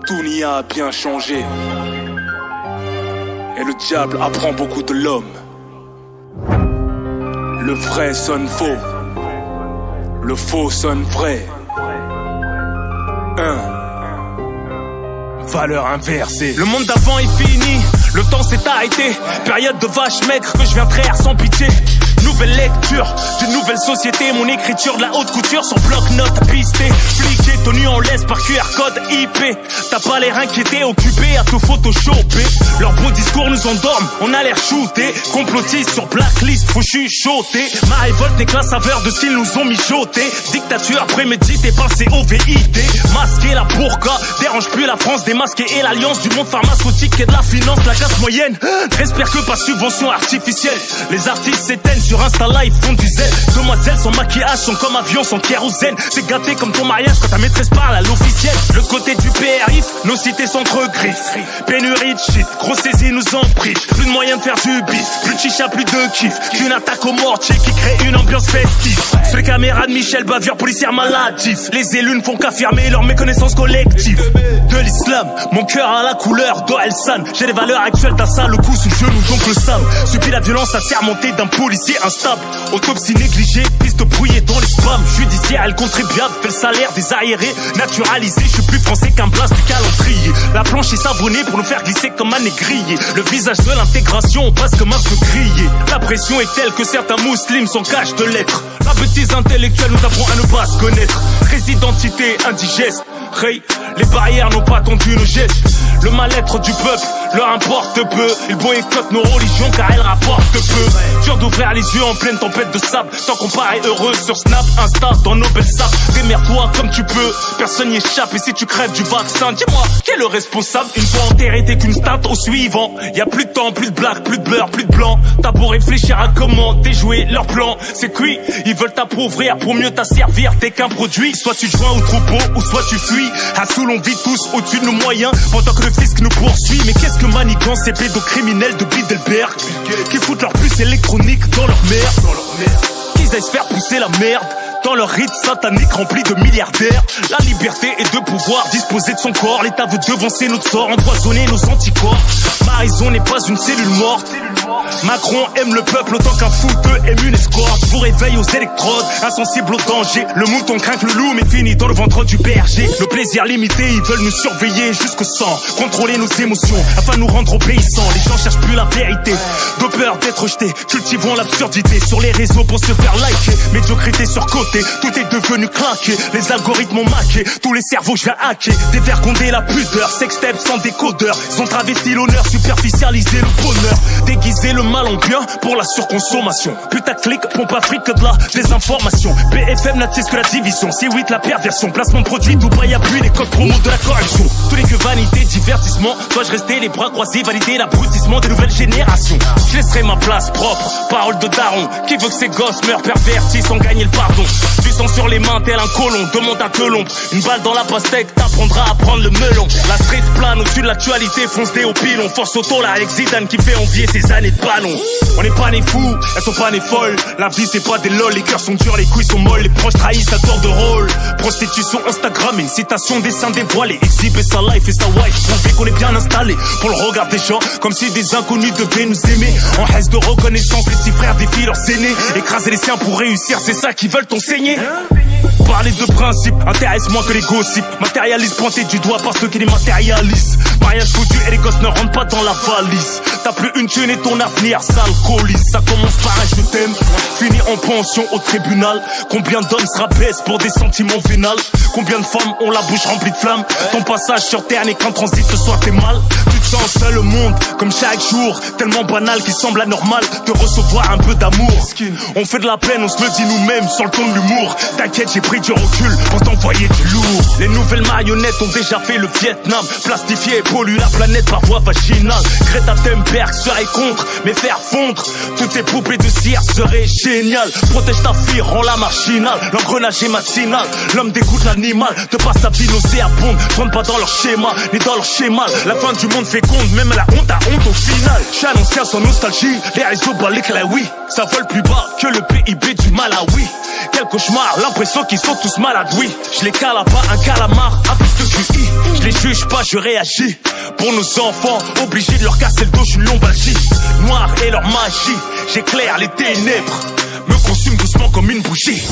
Dunia a bien changé. Et le diable apprend beaucoup de l'homme. Le vrai sonne faux. Le faux sonne vrai. Valeur inversée. Le monde d'avant est fini, le temps s'est arrêté. Période de vache maigre que je viens traire sans pitié. Nouvelle lecture d'une nouvelle société. Mon écriture de la haute couture sur bloc-notes pisté. Fliqué, tenu en laisse par QR code IP. T'as pas l'air inquiété, occupé à te photoshopper. Leurs beaux discours nous endorment, on a l'air shooté. Complotistes sur blacklist, faut chuchoter. Ma révolte n'est que la saveur de ce qu'ils nous ont mijoté. Dictature préméditée par COVID. Masquer la burqa, dérange plus la France démasquée. Et l'alliance du monde pharmaceutique et de la finance, la classe moyenne n'espère que pas subvention artificielle. Les artistes s'éteignent sur Insta Live, font du zèle. Demoiselles sans maquillage sont comme avions sans kérosène. T'es gâté comme ton mariage quand ta maîtresse parle à l'officiel. Le côté du PRIF, nos cités s'entregriffent. Pénurie de shit, grosse saisie nous en prive. Plus de moyens de faire du bif, plus de chicha, plus de kiff. Qu'une attaque au mortier qui crée une ambiance festive. Sur les caméras de Michel, bavure policière maladif. Les élus ne font qu'affirmer leur méconnaissance collective. De l'islam, mon cœur a la couleur d'Oelsan. J'ai les valeurs actuelles d'un sale coup sous genou, donc le sable. Subit la violence assermentée d'un policier instable. Autopsie négligée, piste brouillée dans les spams. Judiciaire, elle contribuable, fait le salaire des aérés. Naturalisé, je suis plus français qu'un blast du calendrier. La planche est savonnée pour nous faire glisser comme un négrier. Le visage de l'intégration, on passe comme un feu grillé. La pression est telle que certains musulmans s'en cachent de l'être. La bêtise intellectuelle nous apprend à ne pas se connaître. Résidentité indigeste. Hey, les barrières n'ont pas tendu nos gestes. Le mal-être du peuple leur importe peu. Ils boycottent nos religions car elles rapportent peu. Dur d'ouvrir les yeux en pleine tempête de sable. Tant qu'on paraît heureux sur Snap, Insta, dans nos belles sapes. Démerde-toi comme tu peux, personne n'y échappe. Et si tu crèves du vaccin, dis-moi, qui est le responsable? Une fois enterré, t'es qu'une stat au suivant. Y'a plus de temps, plus de blagues, plus de beurre, plus de blanc. T'as beau réfléchir à comment déjouer leur plan. C'est cuit, ils veulent t'appauvrir pour mieux t'asservir. T'es qu'un produit, soit tu te joins au troupeau ou soit tu fuis. À Soul, on vit tous au-dessus de nos moyens pendant que le fisc nous poursuit. Mais qu'est-ce que manigance ces pédocriminels de Bilderberg qui foutent leur puce électronique dans leur merde, qu'ils aillent se faire pousser la merde dans leur rite satanique rempli de milliardaires. La liberté est de pouvoir disposer de son corps. L'État veut devancer notre sort, empoisonner nos anticorps. Ma raison n'est pas une cellule morte. Macron aime le peuple autant qu'un fouteux aime une escorte. Vous réveille aux électrodes, insensible au danger. Le mouton craint que le loup, mais finit dans le ventre du berger. Le plaisir limité, ils veulent nous surveiller jusqu'au sang. Contrôler nos émotions afin de nous rendre obéissants. Les gens cherchent plus la vérité, de peur d'être jetés. Cultivons l'absurdité sur les réseaux pour se faire liker. Médiocrité surcotée, tout est devenu claqué. Les algorithmes ont maqué, tous les cerveaux je viens hacker. Dévergonder la pudeur, sextape sans décodeur. Ils ont travesti l'honneur, superficialisé le bonheur. Déguiser le mal en bien pour la surconsommation. Putaclic, pompe Afrique de la désinformation. BFM n'attise que la division, C8 la perversion. Placement de produits, Dubaï appuie les codes promo de la corruption. Tous les que vanité, divertissement. Dois-je rester les bras croisés, valider l'abrutissement des nouvelles générations? Je laisserai ma place propre, parole de daron. Qui veut que ses gosses meurent pervertis sans gagner le pardon? Du sang sur les mains tel un colon, demande à te l'ombre. Une balle dans la pastèque t'apprendra à prendre le melon. La street plane au-dessus de l'actualité, fonce des au pilon. Force auto là avec Zidane qui fait envier ses années de ballon. On n'est pas nés fous, elles sont pas nées folles. La vie c'est pas des lol, les cœurs sont durs, les couilles sont molles. Les proches trahissent à tour de rôle. Prostitution Instagrammée, citation dessin dévoilé. Exhiber sa life et sa wife, prouver qu'on est bien installé. Pour le regard des gens, comme si des inconnus devaient nous aimer. En haisse de reconnaissance, les petits frères défient leurs aînés. Écraser les siens pour réussir, c'est ça qu'ils veulent t'enseigner. Parler de principe intéresse moins que les gossips. Matérialise pointé du doigt par ceux qui les matérialisent. Mariage foutu et les gosses ne rentrent pas dans la valise. T'as plus une thune et ton avenir s'alcoolise. Ça commence par un je t'aime, finit en pension au tribunal. Combien d'hommes se rabaissent pour des sentiments vénals? Combien de femmes ont la bouche remplie de flammes? Ton passage sur terre n'est qu'un transit, ce soir t'es mal. Tu te sens seul au monde, comme chaque jour. Tellement banal qu'il semble anormal de recevoir un peu d'amour. On fait de la peine, on se le dit nous-mêmes sur le ton de l'humour. T'inquiète, j'ai pris du recul pour t'envoyer du lourd. Les nouvelles marionnettes ont déjà fait le Vietnam. Plastifié et pollué la planète par voie vaginale. Greta Thunberg serait contre, mais faire fondre toutes ces poupées de cire serait génial. Protège ta fille, rends-la marginale. L'engrenage est matinal, l'homme dégoûte l'animal. De pas sa vie nauséabonde, rentre pas dans leur schéma, ni dans leur schéma. La fin du monde féconde, même la honte a honte au final. Je suis un ancien sans nostalgie, les réseaux balèquent la oui. Ça vole plus bas que le PIB du Malawi. quel cauchemar, l'impression qu'ils sont tous malades, oui. Je les cale à pas un calamar, un plus de QI. Je les juge pas, je réagis. Pour nos enfants, obligé de leur casser le dos, j'suis une lombalgie. Noir et leur magie, j'éclaire les ténèbres, me consume doucement comme une bougie.